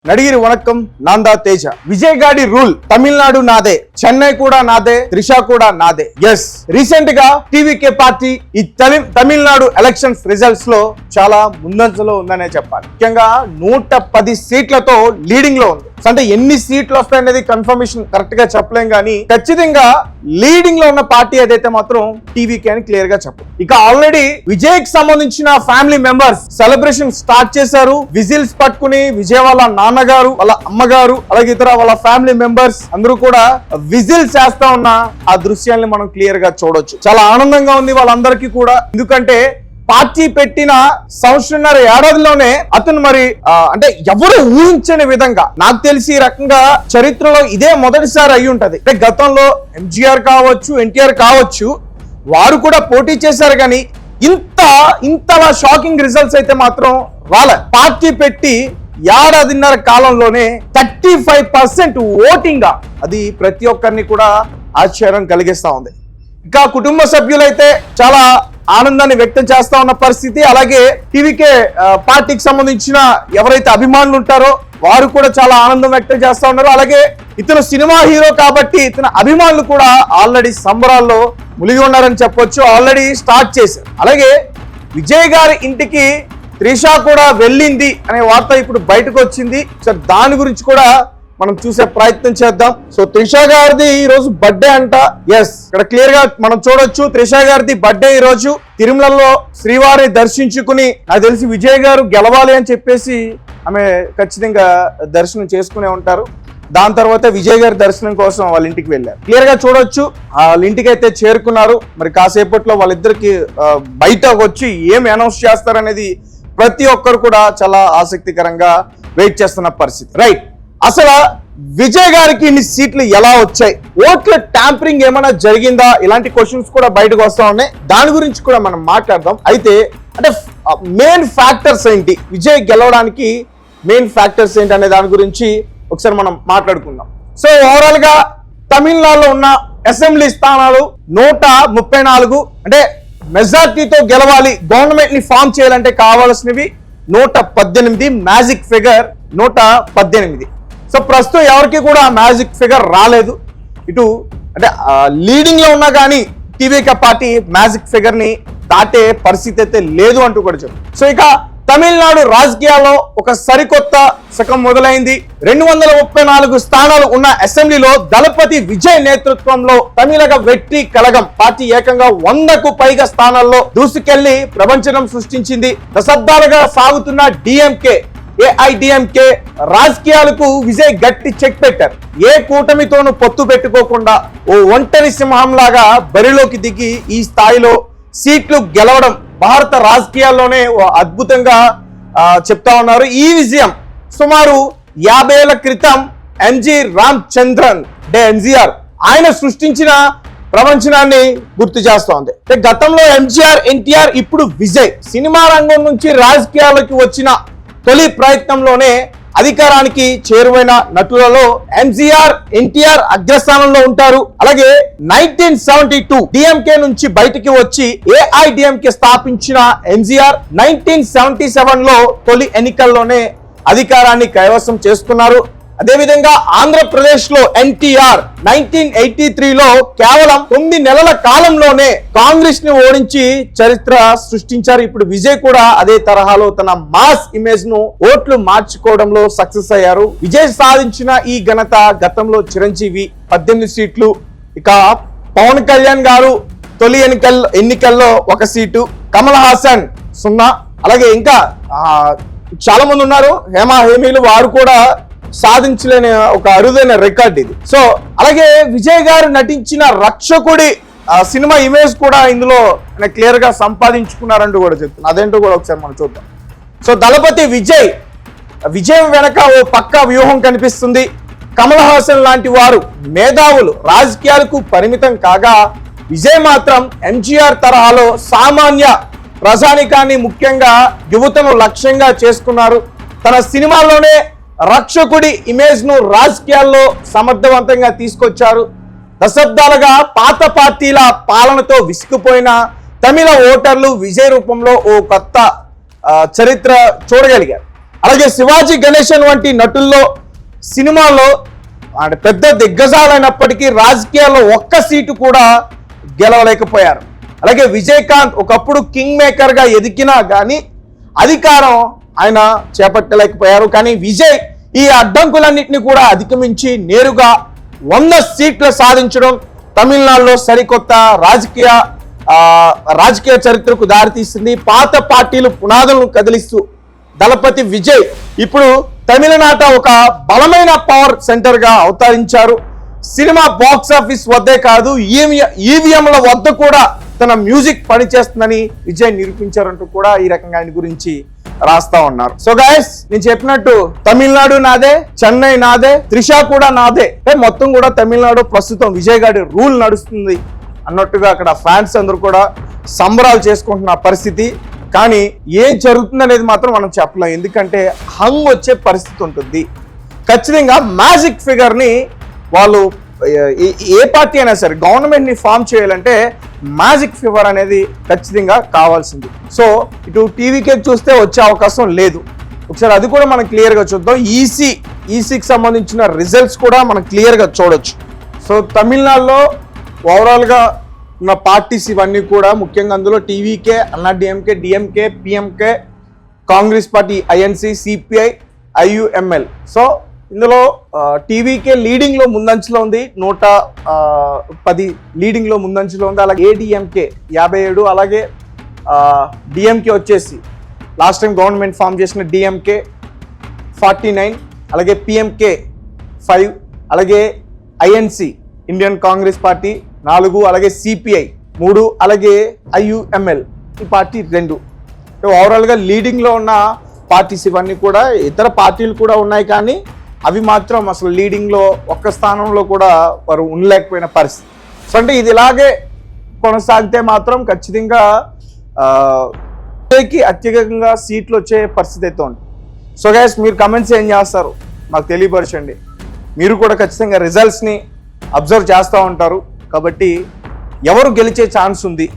నడిగిరి వణక్కం నాందా తేజ విజయ్ గాడి రూల్ తమిళనాడు నాదే, చెన్నై కూడా నాదే, త్రిష కూడా నాదే. ఎస్, రీసెంట్ గా టీవీకే పార్టీ ఈ తమిళనాడు ఎలక్షన్స్ రిజల్ట్స్ లో చాలా ముందంజలో ఉందనే చెప్పాలి. ముఖ్యంగా 110 సీట్లతో లీడింగ్ లో ఉంది. అంటే ఎన్ని సీట్లు వస్తాయనేది కన్ఫర్మేషన్ కరెక్ట్ గా చెప్పలేం, కానీ ఖచ్చితంగా లీడింగ్ లో ఉన్న పార్టీ ఏదైతే మాత్రం టీవీకే అని క్లియర్ గా చెప్పు. ఇక ఆల్రెడీ విజయ్ కి సంబంధించిన ఫ్యామిలీ మెంబర్స్ సెలబ్రేషన్ స్టార్ట్ చేశారు. విజిల్స్ పట్టుకుని విజయ్ వాళ్ళ నాన్నగారు, వాళ్ళ అమ్మగారు, అలాగే ఇతర వాళ్ళ ఫ్యామిలీ మెంబర్స్ అందరూ కూడా విజిల్స్ చేస్తా ఉన్న ఆ దృశ్యాన్ని మనం క్లియర్ గా చూడొచ్చు. చాలా ఆనందంగా ఉంది వాళ్ళందరికీ కూడా. ఎందుకంటే పార్టీ పెట్టిన సంవత్సరన్నర ఏడాదిలోనే అతను మరి అంటే ఎవరు ఊహించని విధంగా, నాకు తెలిసి ఈ రకంగా చరిత్రలో ఇదే మొదటిసారి అయి ఉంటది. అంటే గతంలో ఎంజీఆర్ కావచ్చు, ఎన్టీఆర్ కావచ్చు, వారు కూడా పోటీ చేశారు, కానీ ఇంతలా షాకింగ్ రిజల్ట్స్ అయితే మాత్రం రాలే. పార్టీ పెట్టి ఏడాదిన్నర కాలంలోనే 35% ఓటింగ్, అది ప్రతి ఒక్కరిని కూడా ఆశ్చర్యం కలిగిస్తా ఉంది. ఇంకా కుటుంబ సభ్యులైతే చాలా ఆనందాన్ని వ్యక్తం చేస్తా ఉన్న పరిస్థితి. అలాగే టీవీకే పార్టీకి సంబంధించిన ఎవరైతే అభిమానులు ఉంటారో వారు కూడా చాలా ఆనందం వ్యక్తం చేస్తా ఉన్నారు. అలాగే ఇతను సినిమా హీరో కాబట్టి ఇతని అభిమానులు కూడా ఆల్రెడీ సంబరాల్లో మునిగి ఉన్నారని చెప్పొచ్చు. ఆల్రెడీ స్టార్ట్ చేశారు. అలాగే విజయ్ గారి ఇంటికి త్రిష కూడా వెళ్ళింది అనే వార్త ఇప్పుడు బయటకు వచ్చింది. సో దాని గురించి కూడా మనం చూసే ప్రయత్నం చేద్దాం. సో త్రిష గారిది ఈ రోజు బర్త్డే అంట. ఎస్, ఇక్కడ క్లియర్ గా మనం చూడొచ్చు. త్రిష గారిది బర్త్డే ఈ రోజు. తిరుమలలో శ్రీవారిని దర్శించుకుని, నాకు తెలిసి విజయ్ గారు గెలవాలి అని చెప్పేసి ఆమె ఖచ్చితంగా దర్శనం చేసుకునే ఉంటారు. దాని తర్వాత విజయ్ గారి దర్శనం కోసం వాళ్ళ ఇంటికి వెళ్ళారు. క్లియర్ గా చూడొచ్చు. వాళ్ళ ఇంటికి అయితే చేరుకున్నారు. మరి కాసేపట్లో వాళ్ళిద్దరికి బయట వచ్చి ఏం అనౌన్స్ చేస్తారనేది ప్రతి ఒక్కరు కూడా చాలా ఆసక్తికరంగా వెయిట్ చేస్తున్న పరిస్థితి. రైట్, అసలు విజయ్ గారికి ఇన్ని సీట్లు ఎలా వచ్చాయి, ఓట్ల ట్యాంపరింగ్ ఏమైనా జరిగిందా, ఇలాంటి క్వశ్చన్స్ కూడా బయటకు వస్తా ఉన్నాయి. దాని గురించి కూడా మనం మాట్లాడదాం. అయితే అంటే మెయిన్ ఫ్యాక్టర్స్ ఏంటి, విజయ్ గెలవడానికి మెయిన్ ఫ్యాక్టర్స్ ఏంటి అనే దాని గురించి ఒకసారి మనం మాట్లాడుకుందాం. సో ఓవరాల్ గా తమిళనాడులో ఉన్న అసెంబ్లీ స్థానాలు 134, అంటే మెజార్టీతో గెలవాలి, గవర్నమెంట్ ని ఫామ్ చేయాలంటే కావాల్సినవి 118, మ్యాజిక్ ఫిగర్ 118. సో ప్రస్తుతం ఎవరికి కూడా మ్యాజిక్ ఫిగర్ రాలేదు. ఇటు అంటే లీడింగ్ లో ఉన్నా కానీ టీవీకే పార్టీ మ్యాజిక్ ఫిగర్ ని దాటే పరిస్థితి అయితే లేదు అంటూ కూడా చెప్పారు. సో ఇక తమిళనాడు రాజకీయాల్లో ఒక సరికొత్త శకం మొదలైంది. 234 స్థానాలు ఉన్న అసెంబ్లీలో దళపతి విజయ్ నేతృత్వంలో తమిళగ వెట్రి కళగం పార్టీ ఏకంగా 100కు పైగా స్థానాల్లో దూసుకెళ్లి ప్రపంచం సృష్టించింది. దశాబ్దాలుగా సాగుతున్న డిఎంకే, ఏఐడిఎంకే రాజకీయాలకు విజయ్ గట్టి చెక్ పెట్టారు. ఏ కూటమితోనూ పొత్తు పెట్టుకోకుండా ఓ ఒంటరి సింహంలాగా బరిలోకి దిగి ఈ స్థాయిలో సీట్లు గెలవడం భారత రాజకీయాల్లోనే అద్భుతంగా చెప్తా ఉన్నారు. ఈ విజయం సుమారు 50 ఏళ్ల క్రితం ఎంజి రామచంద్రన్ అంటే ఎంజీఆర్ ఆయన సృష్టించిన ప్రపంచాన్ని గుర్తు చేస్తోంది. గతంలో ఎంజీఆర్, ఎన్టీఆర్, ఇప్పుడు విజయ్ సినిమా రంగం నుంచి రాజకీయాలకు వచ్చిన తొలి ప్రయత్నంలోనే అధికారానికి చేరువైన నటులలో ఎంజీఆర్, ఎన్టీఆర్ అగ్రస్థానంలో ఉంటారు. అలాగే 1972 డిఎంకే నుంచి బయటికి వచ్చి ఏఐడిఎంకే స్థాపించిన ఎంజీఆర్ 1977 లో తొలి ఎన్నికల్లోనే అధికారాన్ని కైవసం చేసుకున్నారు. అదేవిధంగా ఆంధ్రప్రదేశ్ లో ఎన్టీఆర్ 1983లో కేవలం 9 నెలల కాలంలోనే కాంగ్రెస్ ని ఓడించి చరిత్ర సృష్టించారు. ఇప్పుడు విజయ్ కూడా అదే తరహాలో తన మాస్ ఇమేజ్ ను ఓట్లు మార్చుకోవడంలో సక్సెస్ అయ్యారు. విజయ్ సాధించిన ఈ ఘనత గతంలో చిరంజీవి 18 సీట్లు, ఇక పవన్ కళ్యాణ్ గారు తొలి ఎన్నికల్లో 1 సీటు, కమల్ హాసన్ 0, అలాగే ఇంకా చాలా మంది ఉన్నారు. హేమీలు వారు కూడా సాధించలేని ఒక అరుదైన రికార్డ్ ఇది. సో అలాగే విజయ్ గారు నటించిన రక్షకుడి సినిమా ఇమేజ్ కూడా ఇందులో క్లియర్ గా సంపాదించుకున్నారంటూ కూడా చెప్తున్నారు. అదేంటో కూడా ఒకసారి మనం చూద్దాం. సో దళపతి విజయం వెనక ఓ పక్కా వ్యూహం కనిపిస్తుంది. కమల్ హాసన్ లాంటి వారు మేధావులు రాజకీయాలకు పరిమితం కాగా, విజయ్ మాత్రం ఎంజీఆర్ తరహాలో సామాన్య ప్రజానికాన్ని ముఖ్యంగా యువతను లక్ష్యంగా చేసుకున్నారు. తన సినిమాల్లోనే రక్షకుడి ఇమేజ్ ను రాజకీయాల్లో సమర్థవంతంగా తీసుకొచ్చారు. దశాబ్దాలుగా పాత పార్టీల పాలనతో విసిగిపోయిన తమిళ ఓటర్లు విజయ్ రూపంలో ఓ కొత్త చరిత్ర చూడగలిగారు. అలాగే శివాజీ గణేశన్ వంటి నటుల్లో సినిమాలో పెద్ద దిగ్గజాలైనప్పటికీ రాజకీయాల్లో ఒక్క సీటు కూడా గెలవలేకపోయారు. అలాగే విజయకాంత్ ఒకప్పుడు కింగ్ మేకర్ గా ఎదిగినా కానీ అధికారం ఆయన చేపట్టలేకపోయారు. కానీ విజయ్ ఈ అడ్డంకులన్నింటినీ కూడా అధిగమించి నేరుగా 100 సీట్లు సాధించడం తమిళనాడులో సరికొత్త రాజకీయ చరిత్రకు దారితీస్తుంది. పాత పార్టీలు పునాదులను కదిలిస్తూ దళపతి విజయ్ ఇప్పుడు తమిళనాట ఒక బలమైన పవర్ సెంటర్ గా అవతరించారు. సినిమా బాక్స్ ఆఫీస్ వద్దే కాదు, ఈవీఎంల వద్ద కూడా తన మ్యూజిక్ పనిచేస్తుందని విజయ్ నిరూపించారంటూ కూడా ఈ రకంగా ఆయన గురించి రాస్తా ఉన్నారు. సో గైస్, నేను చెప్పినట్టు తమిళనాడు నాదే, చెన్నై నాదే, త్రిష కూడా నాదే. మొత్తం కూడా తమిళనాడు ప్రస్తుతం విజయ్ గారి రూల్ నడుస్తుంది అన్నట్టుగా అక్కడ ఫ్యాన్స్ అందరూ కూడా సంబరాలు చేసుకుంటున్న పరిస్థితి. కానీ ఏం జరుగుతుంది అనేది మాత్రం మనం చెప్పలేం, ఎందుకంటే హంగ్ వచ్చే పరిస్థితి ఉంటుంది. ఖచ్చితంగా మ్యాజిక్ ఫిగర్ ని వాళ్ళు ఏ పార్టీ అయినా సరే గవర్నమెంట్ ని ఫామ్ చేయాలంటే మ్యాజిక్ ఫిగర్ అనేది ఖచ్చితంగా కావాల్సింది. సో ఇటు టీవీకే చూస్తే వచ్చే అవకాశం లేదు. ఒకసారి అది కూడా మనం క్లియర్ గా చూద్దాం. ఈసీకి సంబంధించిన రిజల్ట్స్ కూడా మనం క్లియర్ గా చూడొచ్చు. సో తమిళనాడులో ఓవరాల్ గా ఉన్న పార్టీస్ ఇవన్నీ కూడా ముఖ్యంగా అందులో TVK, Anna DMK, DMK, PMK, Congress party, INC, CPI, IUML. So ఇందులో టీవీకే లీడింగ్ లో ముందంచులో ఉంది, 110 లీడింగ్ లో ముందంచులో ఉంది. అలాగే ఏడీఎంకే 57, అలాగే డిఎంకే వచ్చేసి లాస్ట్ టైం గవర్నమెంట్ ఫామ్ చేసిన డిఎంకే 49, అలాగే పిఎంకే 5, అలాగే ఐఎన్సి ఇండియన్ కాంగ్రెస్ పార్టీ 4, అలాగే సిపిఐ 3, అలాగే ఐయుఎంఎల్ ఈ పార్టీ 2. ఓవరాల్ గా లీడింగ్ లో ఉన్న పార్టీస్ ఇవన్నీ కూడా. ఇతర పార్టీలు కూడా ఉన్నాయి కానీ అవి మాత్రం అసలు లీడింగ్ లో ఒక్క స్థానంలో కూడా వారు ఉండలేకపోయిన పరిస్థితి. సో అంటే ఇది ఇలాగే కొనసాగితే మాత్రం ఖచ్చితంగా అత్యధికంగా సీట్లు వచ్చే పరిస్థితి అయితే ఉంది. సో గైస్, మీరు కమెంట్స్ ఏం చేస్తారు మాకు తెలియపరచండి. మీరు కూడా ఖచ్చితంగా రిజల్ట్స్ని అబ్జర్వ్ చేస్తూ ఉంటారు కాబట్టి ఎవరు గెలిచే ఛాన్స్ ఉంది